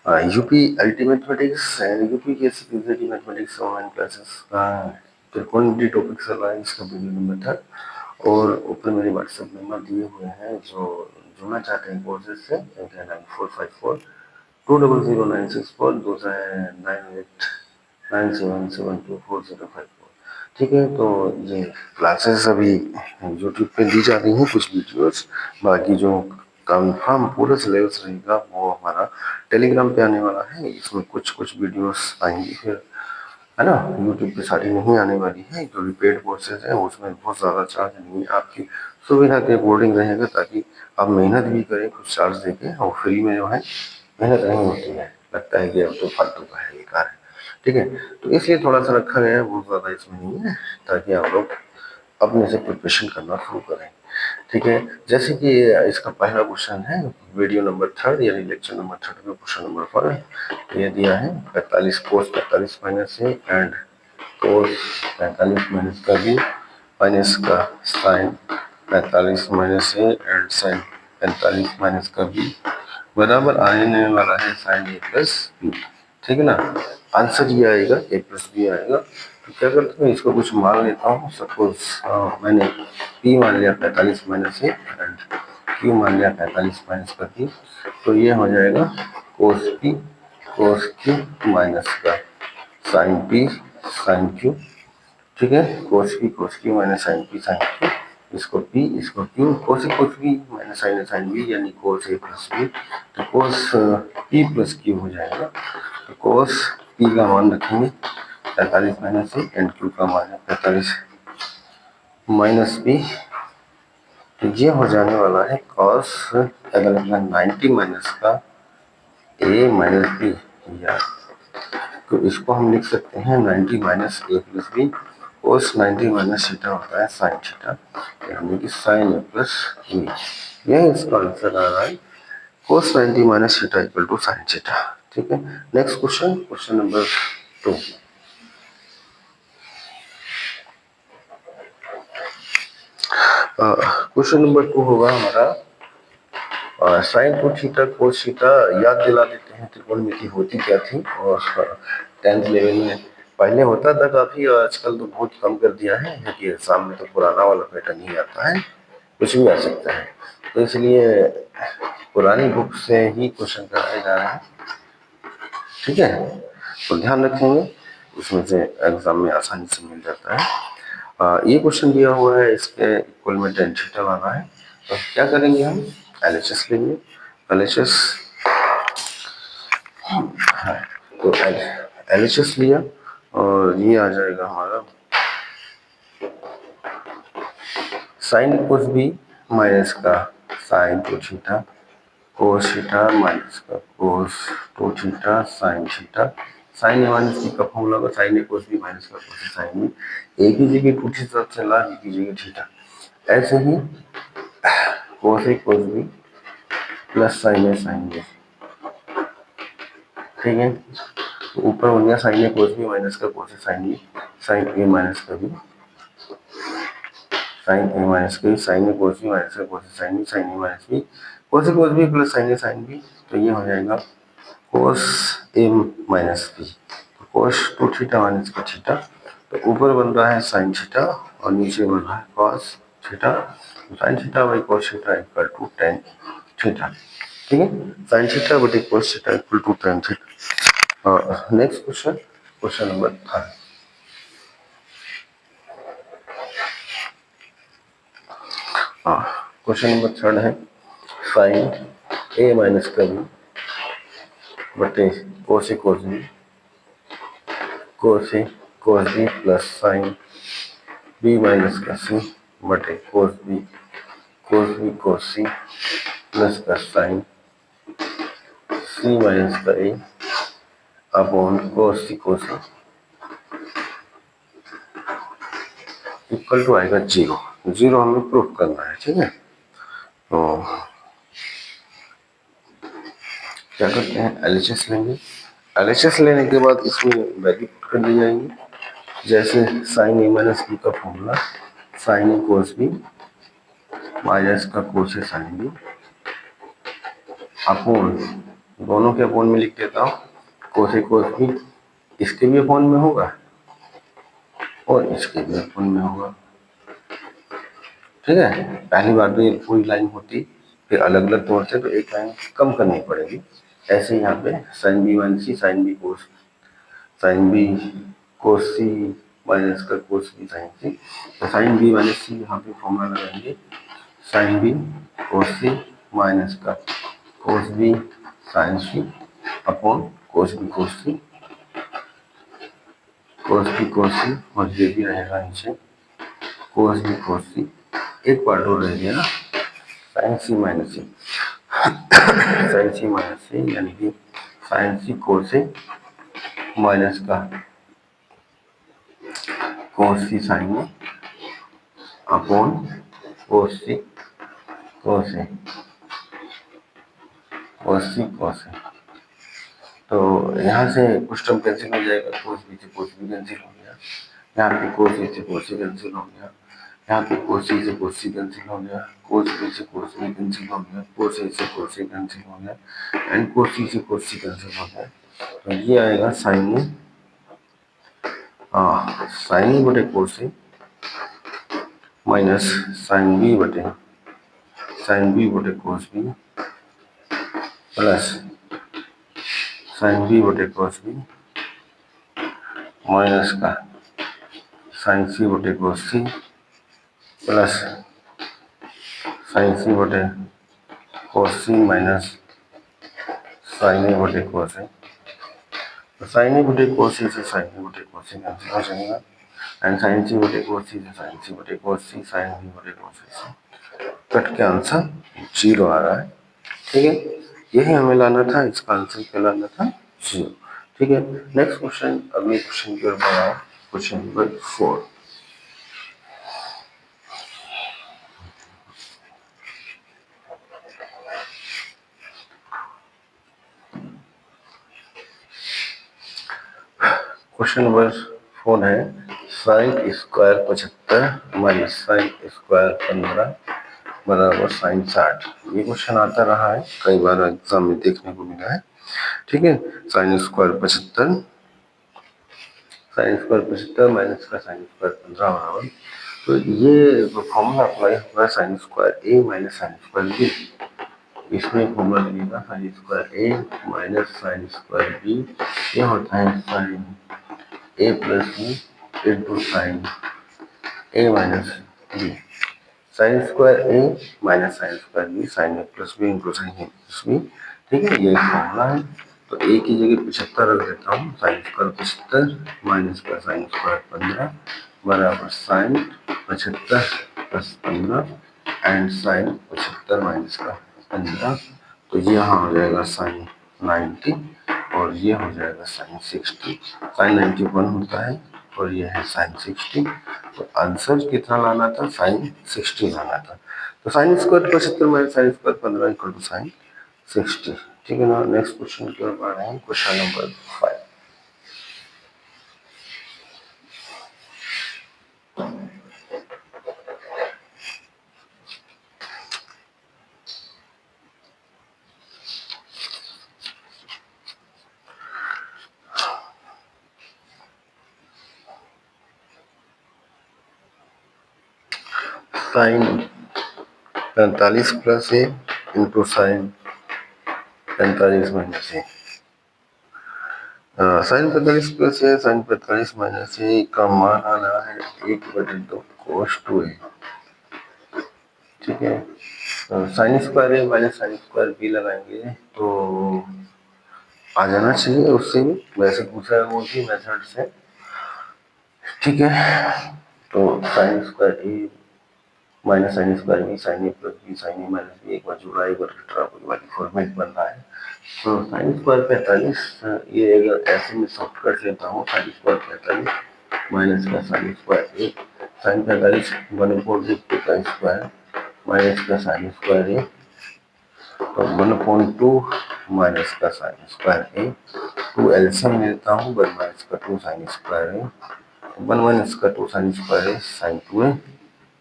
UP अल्टीमेथमेटिक्स and UP के secretory mathematics online classes का त्रिकोणमिति topic चल रहा है, इसका वीडियो नंबर था। और ऊपर मेरे व्हाट्सएप नंबर दिए हुए हैं, जो जुड़ना चाहते हैं कोर्सेज से 9454 200964, दूसरा है 9897724054। ठीक है, तो ये क्लासेस अभी यूट्यूब पे दी जा रही हैं, कुछ वीडियोस। बाकी जो कंफर्म पूरा सिलेबस रहेगा वो हमारा टेलीग्राम पे आने वाला है। इसमें कुछ कुछ वीडियोस आएंगी फिर, है ना। यूट्यूब पे सारी नहीं आने वाली है, जो भी पेड कोर्सेज है उसमें बहुत ज़्यादा चार्ज नहीं है, आपकी सुविधा के अकॉर्डिंग रहेगा, ताकि आप मेहनत भी करें कुछ चार्ज देके। और फ्री में जो है मेहनत नहीं होती है, लगता है कि अब तो फालतू का है, बेकार है। ठीक है, तो इसलिए थोड़ा सा रखा गया है, बहुत ज़्यादा इसमें नहीं है, ताकि आप लोग अपने से प्रिपरेशन करना शुरू करें। ठीक है, जैसे कि इसका पहला क्वेश्चन है, वीडियो नंबर 3 यानी लेक्चर नंबर 3 में क्वेश्चन नंबर 1 ये दिया है 45 cos 45 minus A and cos 45 minus का बी माइनस का sine 45 minus A and sine 45 minus का बी बराबर आने वाला है साइन ए प्लस बी। ठीक है ना, आंसर ये आएगा ए प्लस बी आएगा। तो क्या करते हैं, इसको कुछ मान लेता हूँ। सपोज मैंने पी मान लिया 45 माइनस ए एंड क्यू मान लिया 45 माइनस का पी, तो ये हो जाएगा cos P cos Q minus का साइन पी साइन क्यू। ठीक है, cos Q minus sine P sine Q, इसको पी इसको Q, cos B minus sine B यानी कोस ए प्लस बी। तो कोस पी प्लस क्यू हो जाएगा। तो कोस पी का मान रखेंगे 45 माइनस ए एंड क्यू का मान है 45 माइनस बी। तो ये हो जाने वाला है कॉस अगर 90 माइनस का ए माइनस बी, या तो इसको हम लिख सकते हैं 90 माइनस ए प्लस बी। कोस 90 माइनस थीटा होता है साइन थीटा, यानी कि साइन ए प्लस बी। यह इसका आंसर आ रहा है cos 90 minus theta equal to sine theta. ठीक है, next question, question number 2। Question number 2 होगा हमारा sine two theta cos theta. याद दिला देते हैं त्रिकोणमिति होती क्या थी। और 10th लेवल में पहले होता था काफी, आजकल तो बहुत कम कर दिया है, क्योंकि एग्जाम में तो पुराना वाला पैटर्न ही आता है, कुछ भी आ सकता है। तो इसलिए पुरानी बुक से ही क्वेश्चन कराया जा रहा है। ठीक है, तो ध्यान रखेंगे, उसमें से एग्जाम में आसानी से मिल जाता है। ये क्वेश्चन दिया हुआ है, इसके इक्वल में टेन थीटा लाना है। तो क्या करेंगे, हम एलएचएस लेंगे। एलएचएस, हाँ, तो एलएचएस लिया और ये आ जाएगा हमारा साइन कोस बी माइनस का sine two theta cos theta minus का cos two theta sine theta. Sine A minus B का फॉर्मूला होगा sine A cos B minus का कोस साइन बी। ए की जगह टू थीटा चला, बी की जगह थीटा। ऐसे ही cos A cos B plus sine A sine B. ठीक है, तो ऊपर हो गया sine A cos B minus का cos sine B, sine A minus का बी, साइन ए माइनस का sine A cos B minus का cos sine B, sine A minus B cos B plus sine A sine B. तो ये हो जाएगा cos A minus B, cos two theta minus का theta. तो ऊपर बन रहा है साइन थीटा और नीचे बन रहा है cos theta. Sine theta by cos theta equal to tan theta. ठीक है, साइन थीटा बटे cos theta equal to tan theta. Next question, question number 3। Question number 3 है साइन ए माइनस का बी बटे cos A cos B cos A cos B plus sine B minus का C बटे cos B cos C plus का sine C minus का A upon cos C equal to आएगा 0। 0 हमें proof करना है। ठीक है, तो क्या करते हैं, एलएचएस लेंगे। एलएचएस लेने के बाद इसमें वैल्यू कर दी जाएंगी, जैसे साइन ए माइनस बी का formula sine A cos B minus का कोस ए साइन बी अपॉन दोनों के अपोन में लिख देता हूँ, कोस ए कोस बी इसके भी अपोन में होगा और इसके भी अपोन में होगा। ठीक है, पहली बार तो ये पूरी लाइन होती, फिर अलग अलग तोड़ते तो एक लाइन कम करनी पड़ेगी। ऐसे यहाँ पे sine B minus C sine B cos sine B cos C minus का कोस बी साइन सी, तो साइन बी माइनस सी यहाँ पे फॉर्मूला लगाएंगे, sign B cos C minus का कोस बी साइन सी अपॉन कोस बी कोस सी, कोस बी कोस सी और ये भी रहेगा नीचे कोस बी कोस सी, एक पार्ट और रह गया ना sign C minus C, sign C minus सी यानी कि sign C cos A minus का कोस सी sign A upon cos C cos A कोस सी कोस ए। तो यहाँ से कुछ टर्म कैंसिल हो जाएगा, कोस बी से कोस बी कैंसिल हो गया, यहाँ पे कोस ए से कोस सी कैंसिल हो गया, यहाँ पे कोस सी से कोस सी कैंसिल हो गया, कोस बी से कोस बी कैंसिल हो गया, कोस ए से कोस सी कैंसिल हो गया एंड कोस सी से कोस सी कैंसिल हो गया। तो ये आएगा साइन ए, साइन ए बटे cos A minus sine B बटे cos B plus sine B बटे कोस बी माइनस का साइन सी बटे cos C plus sign C बटे cos C minus sign A बटे कोस ए। तो साइन ए बटे cos सी से साइन ए बटे कोस सी कैंसिल हो जाएगा एंड साइन सी बटे कोस सी से साइन सी बटे कोस सी साइन बी बटे कोस सी से कट के आंसर 0 आ रहा है। ठीक है, यही हमें लाना था, इसका आंसर क्या लाना था 0। ठीक है, नेक्स्ट क्वेश्चन, अगले क्वेश्चन की ओर बढ़ाओ, क्वेश्चन नंबर 4। क्वेश्चन नंबर 4 है sine square 75 minus sine square 15 बराबर साइन 60। ये क्वेश्चन आता रहा है, कई बार एग्जाम में देखने को मिला है। ठीक है, साइन स्क्वायर 75 माइनस का साइन स्क्वायर 15 बराबर, तो ये फॉर्मूला अप्लाई होगा sine square A minus sine square B, इसमें फॉर्मूला लगेगा sine square A minus sine square B, ये होता है sine A plus B into sine A minus B, sine square A minus sine square B sine A plus B into sine A plus B. ठीक है, ये formula है, तो ए की जगह 75 रख देता हूँ, साइन स्क्वायर 75 माइनस का साइन स्क्वायर 15 बराबर sine 75 plus 15 and sine 75 minus का 15, तो ये यहाँ हो जाएगा साइन 90 और ये हो जाएगा साइन 60, साइन 91 होता है और ये है साइन 60। तो आंसर कितना लाना था, साइन 60 लाना था। तो sine square 75 minus sine square 15 equal to sine 60। ठीक है ना, नेक्स्ट क्वेश्चन की ओर बढ़ रहे हैं, क्वेश्चन नंबर 5। साइन 45 प्लस ए इंटू साइन 45 माइनस ए, साइन 45 प्लस ए साइन 45 माइनस ए का मान आना है 1/2 कोस 2a। ठीक है, तो sine square A minus sine square B लगाएंगे तो आ जाना चाहिए उससे भी, वैसे पूछा है वो भी मेथड से। ठीक है, तो sine square A minus sine square B sine A plus B sine A minus B, एक बार जुड़ा एक बार घटा वाली फॉर्मेट बन रहा है। तो साइन स्क्वायर 45, ये अगर ऐसे में शॉर्टकट लेता हूँ, साइन स्क्वायर 45 माइनस का साइन स्क्वायर ए, साइन 45 1/2 का स्क्वायर माइनस का साइन स्क्वायर ए, तो 1/2 माइनस का साइन स्क्वायर ए, 2 एलसीएम लेता हूँ, 1 माइनस का 2 साइन स्क्वायर ए, 1 माइनस का 2 साइन स्क्वायर ए साइन 2 ए।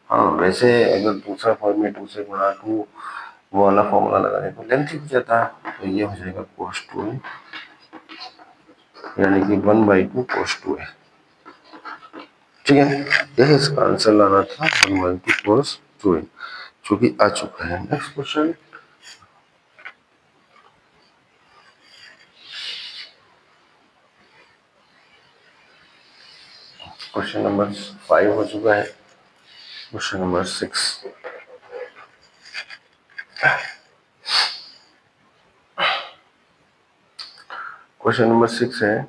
हाँ, वैसे अगर दूसरा फॉर्मेट 2 से गुणा 2 वो वाला फॉर्मूला लगाने को लेंथ हो जाता है, तो ये हो जाएगा cos 2a, यानी कि 1/2 cos 2a। ठीक है, यही इसका आंसर लाना था, 1/2 cos 2a, जो कि आ चुका है। नेक्स्ट क्वेश्चन, क्वेश्चन नंबर 5 हो चुका है। क्वेश्चन नंबर 6, क्वेश्चन नंबर 6 है,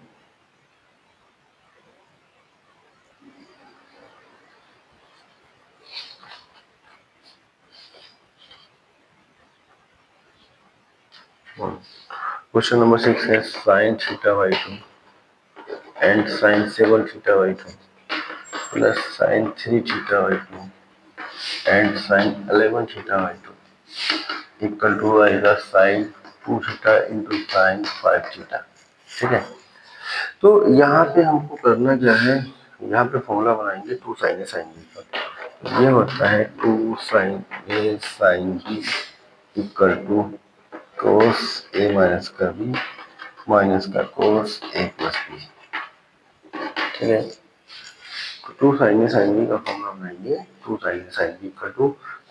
क्वेश्चन नंबर 6 है sin θ/2 and sin 7θ/2 plus sin 3θ/2 and sin 11θ/2 equal to आएगा sin 2θ इंटू sin 5θ। ठीक है, तो यहाँ पे हमको करना क्या है, यहाँ पे फॉर्मूला बनाएंगे 2 sin a sin b का। ये होता है 2 sin a sin b equal to cos a minus का b माइनस का cos a प्लस b। ठीक है, तो 2 sin a sin b का फॉर्मूला बनाएंगे 2 sin a sin b equal to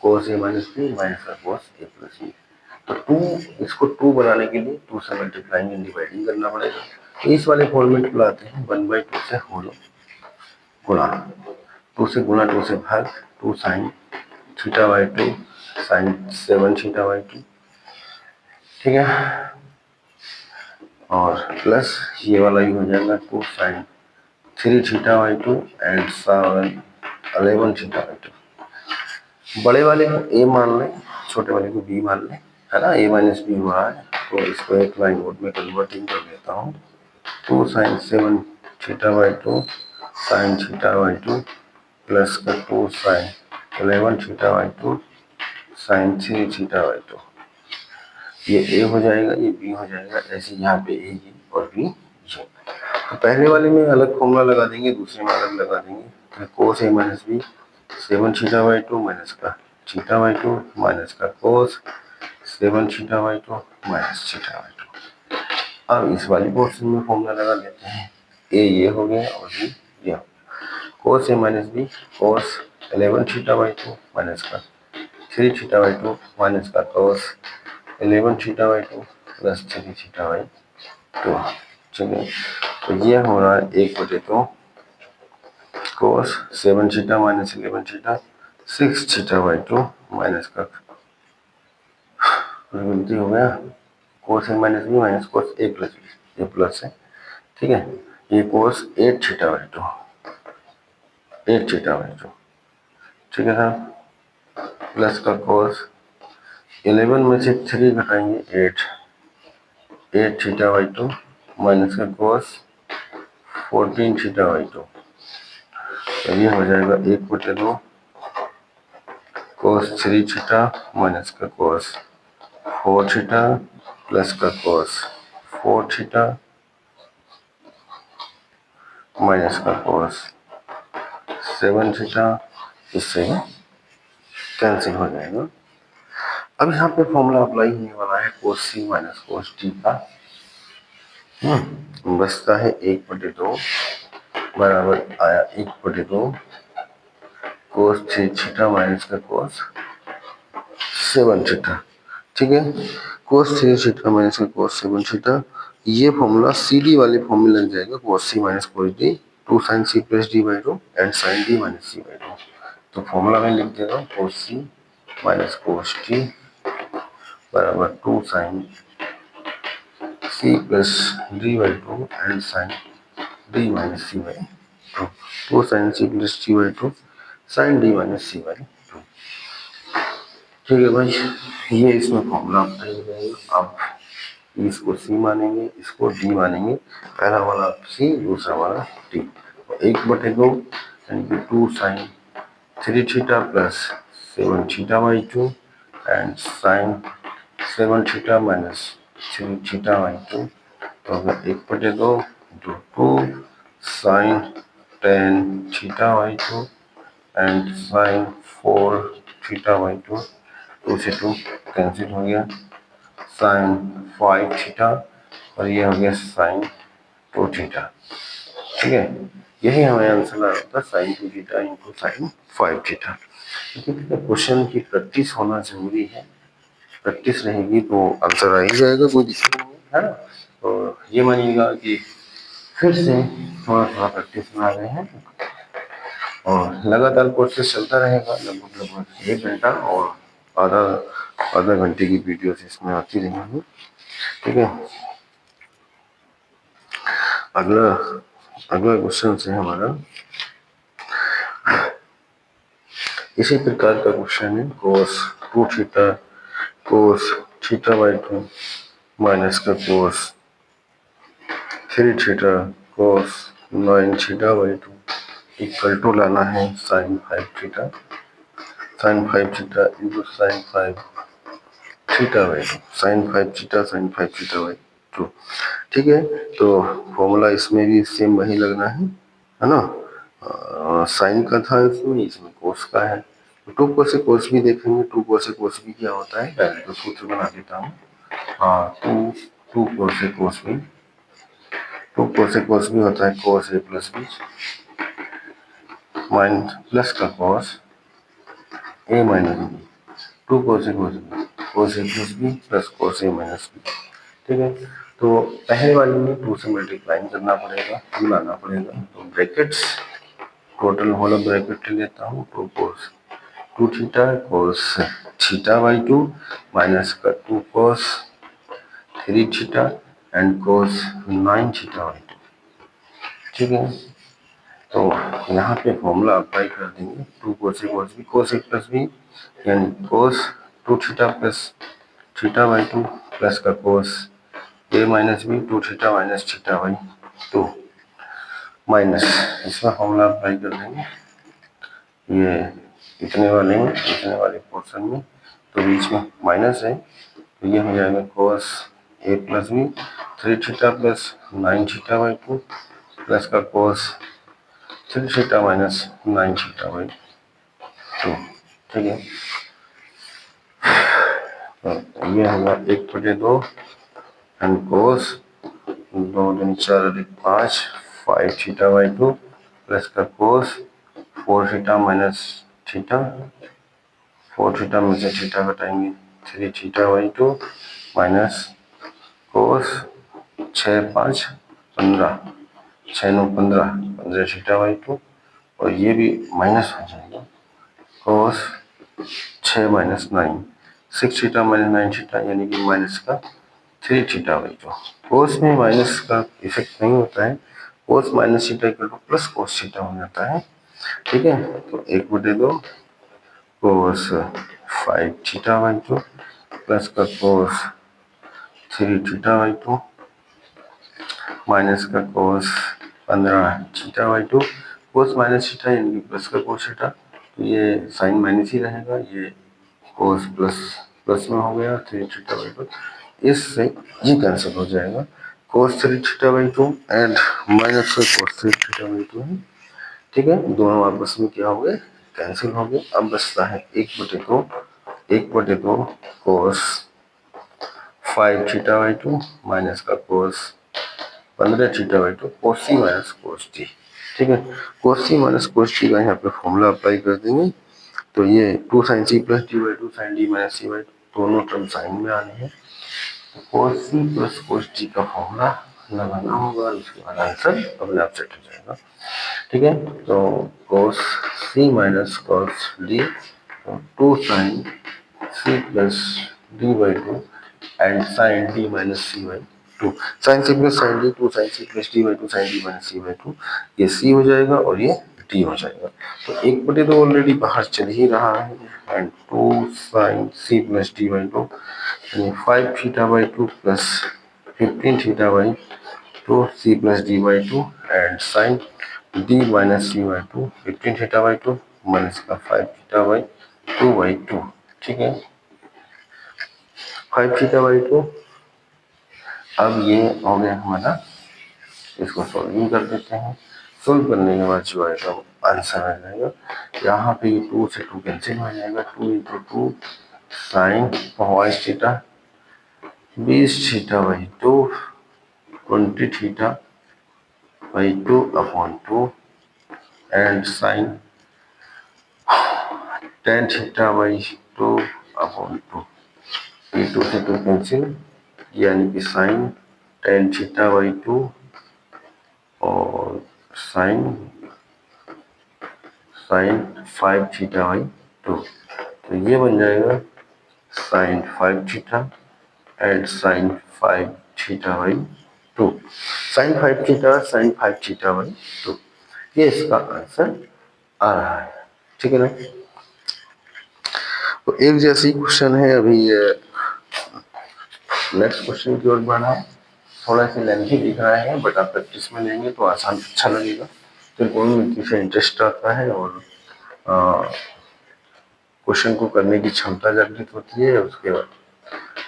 cos a minus b minus का cos a plus b। तो 2, इसको 2 बनाने के लिए 2 से मल्टीप्लाइंग एंड डिवाइडिंग करना पड़ेगा। तो इस वाले फॉर्मेट को लाते हैं 1/2 से होल गुणा, 2 से गुणा 2 से भाग, 2 sin θ/2 sin 7θ/2। ठीक है, और प्लस ये वाला ही हो जाएगा 2 sin 3θ/2 एंड 11θ/2। बड़े वाले को a मान लें, छोटे वाले को b मान लें, है ना, a माइनस बी हुआ है, तो इसको एक लाइन नोट में कन्वर्टिंग कर देता हूँ। 2 sin 7θ/2 sin θ/2 प्लस का 2 sin 11θ/2 sin 3θ/2। ये a हो जाएगा, ये b हो जाएगा, ऐसे यहाँ पे a ये और b ये। तो पहले वाले में अलग फॉर्मूला लगा देंगे, दूसरे में अलग लगा देंगे। तो cos a minus b 7θ/2 minus का θ/2 माइनस का cos 7θ/2 माइनस θ/2। अब इस वाली पोर्शन में फॉर्मूला लगा लेते हैं, a ये हो गया और b ये। cos a minus b cos 11θ/2 minus का 3θ/2 माइनस का cos 11θ/2 प्लस 3θ/2। ठीक है, तो ये हो रहा है 1/2 cos 7θ माइनस 11θ 6θ/2 माइनस का, गलती हो गया, cos a minus b minus cos a plus b, ये प्लस है। ठीक है, ये cos 8θ/2 8θ/2। ठीक है सर, प्लस का cos 11 में से 3 घटाएंगे 8θ/2 माइनस का cos 14θ/2। तो ये हो जाएगा 1/2 cos 3θ माइनस का cos 4θ प्लस का cos 4θ माइनस का cos 7θ, इससे कैंसिल हो जाएगा। अब यहाँ पे फॉर्मूला अप्लाई होने वाला है cos c minus cos t का। बचता है 1/2 बराबर आया 1/2 cos 3θ माइनस का cos 7θ। ठीक है, cos 3θ माइनस का cos 7θ, ये फॉर्मूला सी डी वाले फॉर्मूले लग जाएगा, cos c minus cos d 2 sin c plus d/2 and sin d minus c/2। तो फॉर्मूला में लिख दे रहा हूँ cos c minus cos t बराबर 2 sin c plus d/2 and sin d minus c/2। 2 sin c plus d/2 sin d minus c/2। ठीक है भाई, ये इसमें फॉर्मूला अप्लाई हो जाएगा। अब इसको सी मानेंगे, इसको डी मानेंगे, पहला वाला सी दूसरा वाला डी। 1/2 यानी कि 2 sin 3θ plus 7θ/2 and sin 7θ minus 3θ/2। तो अगर 1/2 इंटू 2 sin 10θ/2 एंड sin 4θ/2 2 से 2 कैंसिल हो गया, साइन 5 थीटा और ये हो गया साइन 2 थीटा। ठीक है, यही हमें आंसर आ रहा था sine 2 theta into sine 5 theta. ठीक है, क्वेश्चन की प्रैक्टिस होना जरूरी है, प्रैक्टिस रहेगी तो आंसर आ ही जाएगा, कोई दिक्कत नहीं है ना। तो ये मानिएगा कि फिर से थोड़ा थोड़ा प्रैक्टिस में आ गए हैं और लगातार कोर्सेस चलता रहेगा, लगभग लगभग 1 घंटा और आधा आधा घंटे की वीडियोस इसमें आती रहेंगी। ठीक है, अगला अगला क्वेश्चन है हमारा इसी प्रकार का क्वेश्चन है, cos 2 theta cos theta by 2 minus का cos 3 theta cos 9 theta by 2 equal to लाना है sine 5 theta into sine 5 theta by 2 sine 5 theta by 2। ठीक है, तो फॉर्मूला इसमें भी सेम वही लगना है ना। साइन का था इसमें कोस का है, तो टू कोस से कोस भी देखेंगे, टू कोस से कोस भी क्या होता है, पहले तो सूत्र बना देता हूँ। हाँ, टू कोस से कोस भी, टू कोस से कोस भी होता है cos A plus B minus plus का cos A minus B, two cos A cos B, cos A plus B plus cos A minus B. ठीक है, तो पहले वाले में 2 से मल्टीप्लाई करना पड़ेगा, लाना पड़ेगा, तो ब्रैकेट्स टोटल होल ब्रैकेट लेता हूँ, two cos 2 theta cos theta by 2 minus का 2 cos 3 theta and cos 9 theta by 2। ठीक है, तो यहाँ पे फॉर्मूला अप्लाई कर देंगे, 2 कोस ए प्लस बी यानी cos 2 theta plus theta by 2 plus का cos A minus B 2 theta minus theta by 2 minus, इसमें फॉर्मूला अप्लाई कर देंगे, ये इतने वाले पोर्शन में तो बीच में माइनस है, तो ये हो जाएगा cos A plus B 3 theta plus 9 theta by 2 plus का cos 3 theta minus 9 theta by 2। ठीक है, तो ये होगा 1/2 एंड कोस 2 दूनी 4 अधिक 5 5 थीटा बाई 2 प्लस का कोस 4 थीटा माइनस थीटा, 4 थीटा में से थीटा घटाएंगे 3 theta by 2 minus cos 6 5 15 6 9 15 theta by 2 और ये भी माइनस हो जाएगा कोस 6 माइनस 9 6 थीटा माइनस 9 थीटा यानी कि माइनस का 3 थीटा बाई 2। कोस में माइनस का इफेक्ट नहीं होता है, कोस minus theta equal two plus cos theta हो जाता है। ठीक है, तो 1/2 कोस 5 थीटा बाई 2 प्लस का कोस 3 थीटा बाई 2 माइनस का cos 15 theta by 2, cos minus theta यानी कि प्लस का कोस थीटा, तो ये साइन माइनस ही रहेगा, ये कोस प्लस प्लस में हो गया 3 थीटा बाई 2, इससे ये कैंसिल हो जाएगा, कोस 3 थीटा बाई 2 एंड माइनस का कोस 3 थीटा बाई 2 है। ठीक है, दोनों आपस में क्या हो गए, कैंसिल हो गए। अब बचता है 1/2 कोस 5 थीटा बाई 2 माइनस का cos 15 theta by 2 cos C minus cos T. ठीक है, कोस सी माइनस कोस टी का यहाँ पे फॉर्मूला अप्लाई कर देंगे, तो ये 2 sine C plus D by 2 sine D minus C by 2 दोनों टर्म साइन में आने हैं, cos C plus cos T का फॉर्मूला लगाना होगा, उसके बाद आंसर अपने आप सेट हो जाएगा। ठीक है, तो cos C minus cos D 2 sine C plus D by 2 and sine D minus C by 2 sine C plus sine D 2 sine C plus D by 2 sine D minus C by 2, ये सी हो जाएगा और ये D हो जाएगा। तो 1/2 already बाहर चल ही रहा है and 2 sine C plus D by 2 यानी 5 theta by 2 plus 15 theta by 2 C plus D by 2 and sine D minus C by 2 15 theta by 2 minus का 5 थीटा बाई 2 बाई 2। ठीक है, 5 थीटा बाई 2, अब ये हो गया हमारा, इसको सॉल्विंग कर देते हैं, सोल्व करने के बाद जो आएगा आंसर आ जाएगा, यहाँ पे 2 से 2 कैंसिल हो जाएगा, 2 into 2 sine cos theta 20 theta by 2 20 theta by 2 upon 2 and sine tan theta by 2 upon 2 ये 2 से 2 कैंसिल यानी कि साइन tan थीटा बाई 2 और साइन 5 थीटा बाई 2 तो ये बन जाएगा sine 5 theta and sine 5 theta by 2 sine 5 theta sine 5 theta by 2 ये इसका आंसर आ रहा है। ठीक है ना। तो एक जैसी क्वेश्चन है अभी नेक्स्ट क्वेश्चन की ओर बढ़ा। थोड़ा सा लेंथी दिख रहा है बट आप प्रैक्टिस में लेंगे तो आसान अच्छा लगेगा। त्रिकोणमिति से इंटरेस्ट आता है और क्वेश्चन को करने की क्षमता जागृत होती है। उसके बाद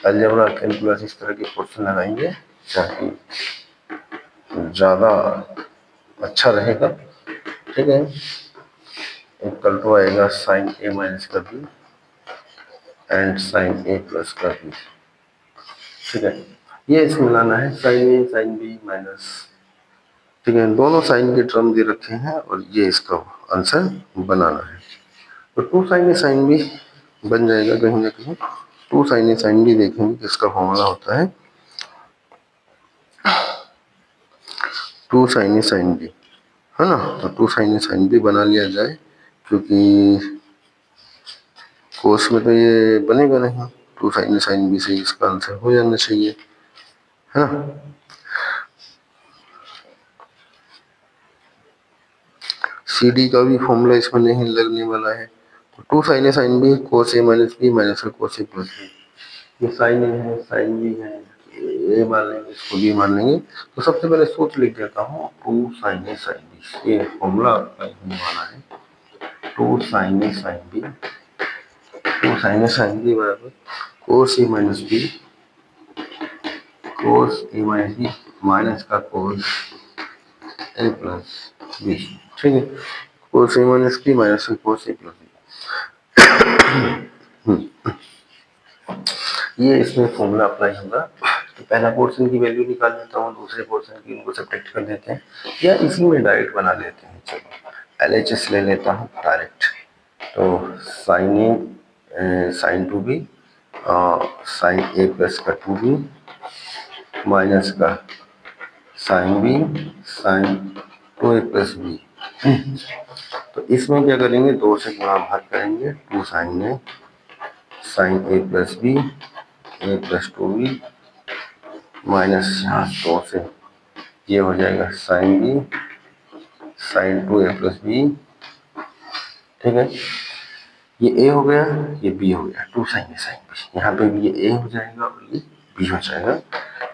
अलजेब्रा कैलकुलस इस तरह के क्वेश्चन लगाएंगे ताकि ज़्यादा अच्छा रहेगा। ठीक है। इक्वल टू आएगा साइन ए माइनस का B and sine A plus का बी। ठीक है। ये इसमें लाना है sine A sine B minus. ठीक है। दोनों साइन के टर्म दे रखे हैं और ये इसका आंसर बनाना है। तो 2 साइन ए साइन बी बन जाएगा कहीं ना कहीं। 2 साइन ए साइन बी देखेंगे कि इसका फॉर्मूला होता है 2 साइन ए साइन बी, है ना। तो 2 साइन ए साइन बी बना लिया जाए क्योंकि कोर्स में तो ये बनेगा नहीं। 2 साइन ए साइन बी से इसका आंसर हो जाना चाहिए, है ना। सी डी का भी फॉर्मूला इसमें नहीं लगने वाला है। तो 2 sine A sine B cos A minus B minus cos A plus B. ये साइन ए है साइन बी है ए मान लेंगे इसको बी मान लेंगे। तो सबसे पहले सूत्र लिख देता हूँ 2 साइन ए साइन बी। ये फॉर्मूला होने वाला है 2 sine A sine B 2 sine A sine B बराबर कोस A minus B cos A minus B minus का कोस ए प्लस बी। ठीक है। Cos A minus B minus का कोस ए प्लस बी। ये इसमें फॉर्मूला अप्लाई होगा। तो पहला पोर्शन की वैल्यू निकाल लेता हूँ, दूसरे पोर्शन की इनको सब्ट्रैक्ट कर देते हैं या इसी में डायरेक्ट बना लेते हैं। चलो LHS ले लेता हूँ डायरेक्ट। तो sine A sine 2b sine A plus का 2b माइनस का sine B sine 2a plus B. तो इसमें क्या करेंगे 2 से गुणा भाग करेंगे 2 sine A sine A plus B A plus 2b minus यहाँ 2 से ये हो जाएगा sine B sine 2a plus B. ठीक है। ये ए हो गया ये बी हो गया 2 साइन ए साइन बी। यहाँ पे भी ये ए हो जाएगा और ये बी हो जाएगा।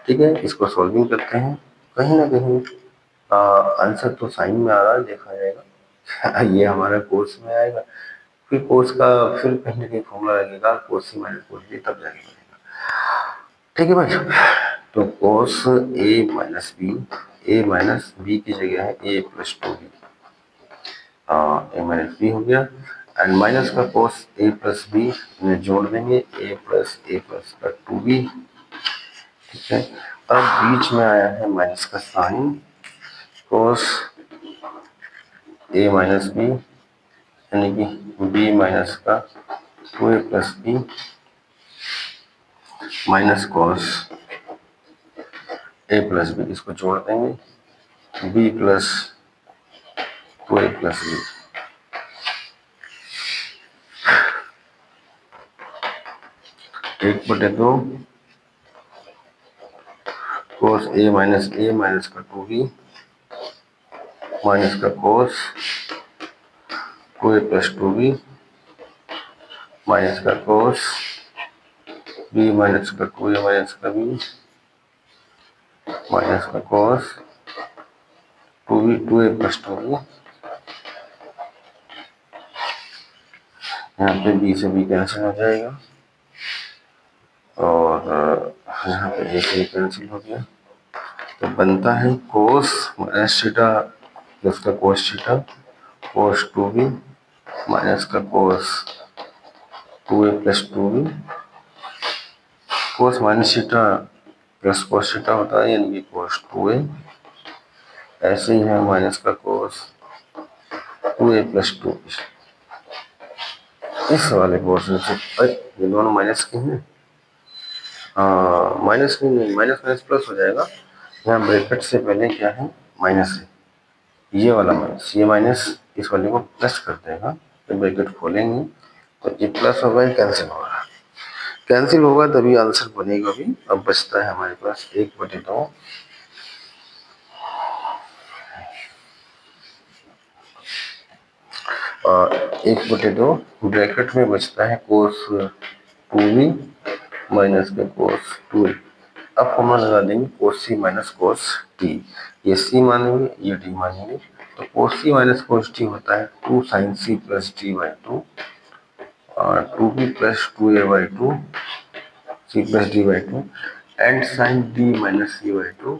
ठीक है। इसको सॉल्विंग करते हैं कहीं ना कहीं आंसर तो साइन में आ रहा है देखा जाएगा। ये हमारा कोर्स में आएगा फिर कोर्स का फिर कहीं ना कहीं फॉर्मूला लगेगा कोस सी माइनस कोस बी तब जाके बनेगा। ठीक है भाई। तो कोस ए माइनस बी की जगह है ए प्लस 2b ए माइनस बी हो गया एंड माइनस का कोस ए प्लस बी में जोड़ देंगे ए प्लस का 2b। ठीक है। अब बीच में आया है माइनस का sine cos A minus B यानी कि बी माइनस का 2a plus B minus cos A plus B इसको जोड़ देंगे B plus 2a plus B. एक बटे 2 कोस ए माइनस का 2b माइनस का कोस 2a प्लस 2b माइनस का कोस बी माइनस का 2a माइनस का बी माइनस का कोस 2a प्लस 2b। यहाँ पे बी से बी कैंसिल हो जाएगा और यहाँ पे ए से कैंसिल हो गया। तो बनता है कोस माइनस थीटा प्लस का cos theta cos 2b minus का कोस 2a प्लस 2b, कोस minus theta plus cos theta होता है, यानी कि कोस 2a। ऐसे ही है माइनस का कोस 2a प्लस 2b। इस वाले पोर्शन से ये दोनों माइनस के हैं, हाँ माइनस की नहीं, माइनस माइनस प्लस हो जाएगा। यहाँ ब्रैकेट से पहले क्या है, माइनस है, ये वाला माइनस, ये माइनस इस वाले को प्लस कर देगा। जब ब्रैकेट खोलेंगे तो ये प्लस होगा, ये कैंसिल होगा, कैंसिल होगा तभी आंसर बनेगा भी। अब बचता है हमारे पास 1/2, 1/2 ब्रैकेट में बचता है कोस 2b माइनस का कोस 2a। अब फॉर्मूला लगा देंगे कोस सी माइनस कोस टी, ये सी मानेंगे ये डी मानेंगे। तो cos C minus cos T होता है 2 sine C plus T by 2 और 2b plus 2a by 2 C plus D by 2 and sine D minus C by 2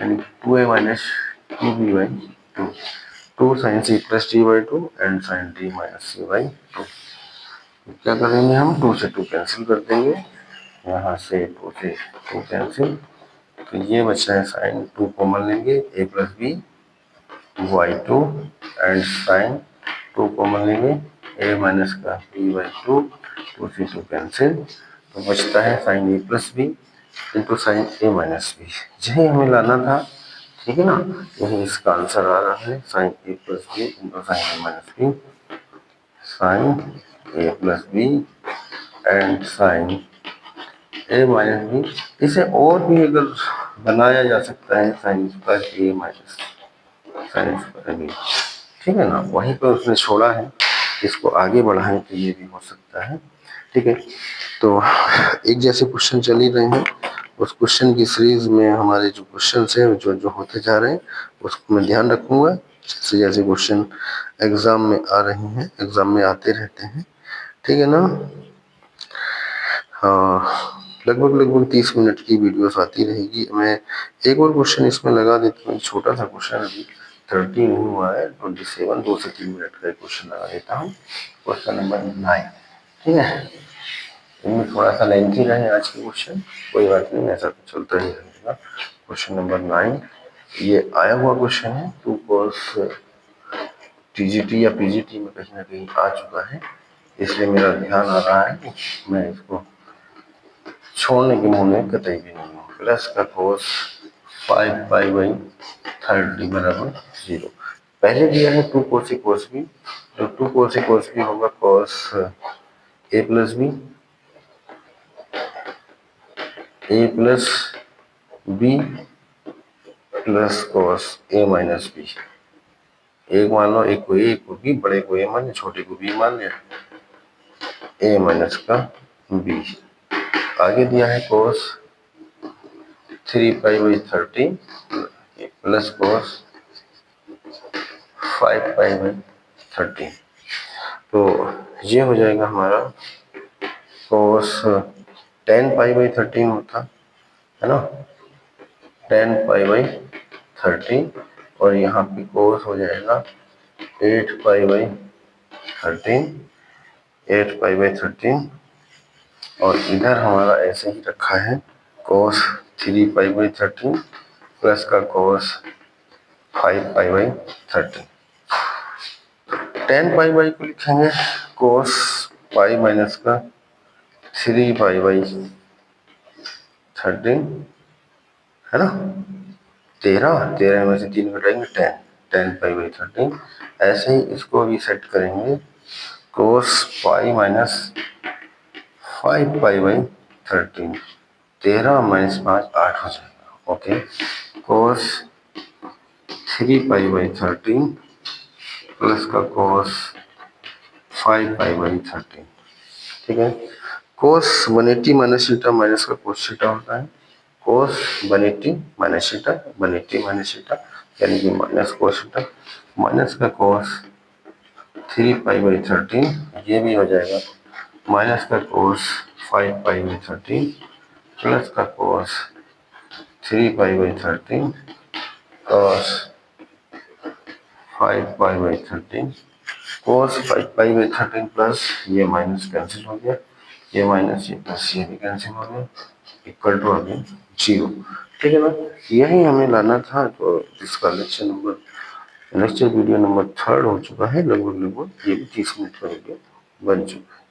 यानी 2a minus 2b by 2, 2 sine C plus D by 2 and sine D minus C by 2। क्या करेंगे हम, 2 से 2 cancel कर देंगे, यहाँ से 2 से 2 कैंसिल, तो ये बचा है साइन 2 कॉमन लेंगे A plus B by 2 and sine 2 common लेंगे ए माइनस का बी बाई 2, 2 से 2 कैंसिल, तो बचता है sine A plus B into sine A minus B. यही हमें लाना था, ठीक है ना, यही इसका आंसर आ रहा है, sine A plus B into sine A minus B, sine A plus B and sine A minus B. इसे और भी अगर बनाया जा सकता है, sine square A minus sine square B, ठीक है ना, वहीं पर उसने छोड़ा है, इसको आगे बढ़ाएं तो ये भी हो सकता है, ठीक है। तो एक जैसे क्वेश्चन चल ही रहे हैं, उस क्वेश्चन की सीरीज में हमारे जो क्वेश्चन है जो जो होते जा रहे हैं उसको मैं ध्यान रखूंगा, जैसे जैसे क्वेश्चन एग्जाम में आ रहे हैं, एग्जाम में आते रहते हैं, ठीक है ना। हाँ, लगभग 30 मिनट की वीडियोस आती रहेगी। मैं एक और क्वेश्चन इसमें लगा देता हूँ, छोटा सा क्वेश्चन, अभी 30 नहीं हुआ है, 27, 2 से 3 मिनट का क्वेश्चन लगा देता हूँ। क्वेश्चन नंबर 9, ठीक है, इनमें थोड़ा सा लेंथी रहे आज के क्वेश्चन, कोई बात नहीं, ऐसा तो चलता ही रहेगा। क्वेश्चन नंबर 9 ये आया हुआ क्वेश्चन है, 2 कोस टीजीटी या पीजीटी में कहीं ना कहीं आ चुका है, इसलिए मेरा ध्यान आ रहा है, मैं इसको छोड़ने के मुंह में कतई भी नहीं हूँ। प्लस का कोस 5π/30 बराबर 0। पहले दिया है 2 कोस कोस बी, तो 2 कोस बी होगा कोस A plus B, A plus B plus cos A minus B. एक मान लो, एक को ए एक को बी, बड़े को ए मान लिया, छोटे को बी मान लिया, ए माइनस का बी। आगे दिया है कोस 3π/30 प्लस कोस 5π/30, तो ये हो जाएगा हमारा कोस 10π/13 होता है ना, 10π/30, और यहाँ पे कोस हो जाएगा 8π/13, 8π/13, और इधर हमारा ऐसे ही रखा है कोस 3π/13 प्लस का कोस 5π/13। 10π को लिखेंगे कोस पाई माइनस का 3π/13, है ना, 13 में से 3 घटाएंगे 10π/13। ऐसे ही इसको भी सेट करेंगे कोस पाई माइनस 5π/13, 13 माइनस 5 8 हो जाएगा, ओके। कोस 3π/13 प्लस का कोस 5π/13, ठीक है। कोस 180 माइनस थीटा माइनस का कोस थीटा होता है, कोस 180 माइनस थीटा 180 माइनस थीटा यानी कि माइनस कोस थीटा, माइनस का कोस 3π/13, ये भी हो जाएगा माइनस का कोस 5π/13 प्लस का कोस 3π/13 cos 5π/13 cos 5 pi by 13 plus ये माइनस कैंसिल हो गया, ये माइनस ये प्लस ये भी कैंसिल हो गया, इक्वल टू आ गया 0। ठीक है ना, यही हमें लाना था। तो इसका लेक्चर वीडियो नंबर 3 हो चुका है, लगभग लगभग ये भी 30 मिनट का वीडियो बन चुका है।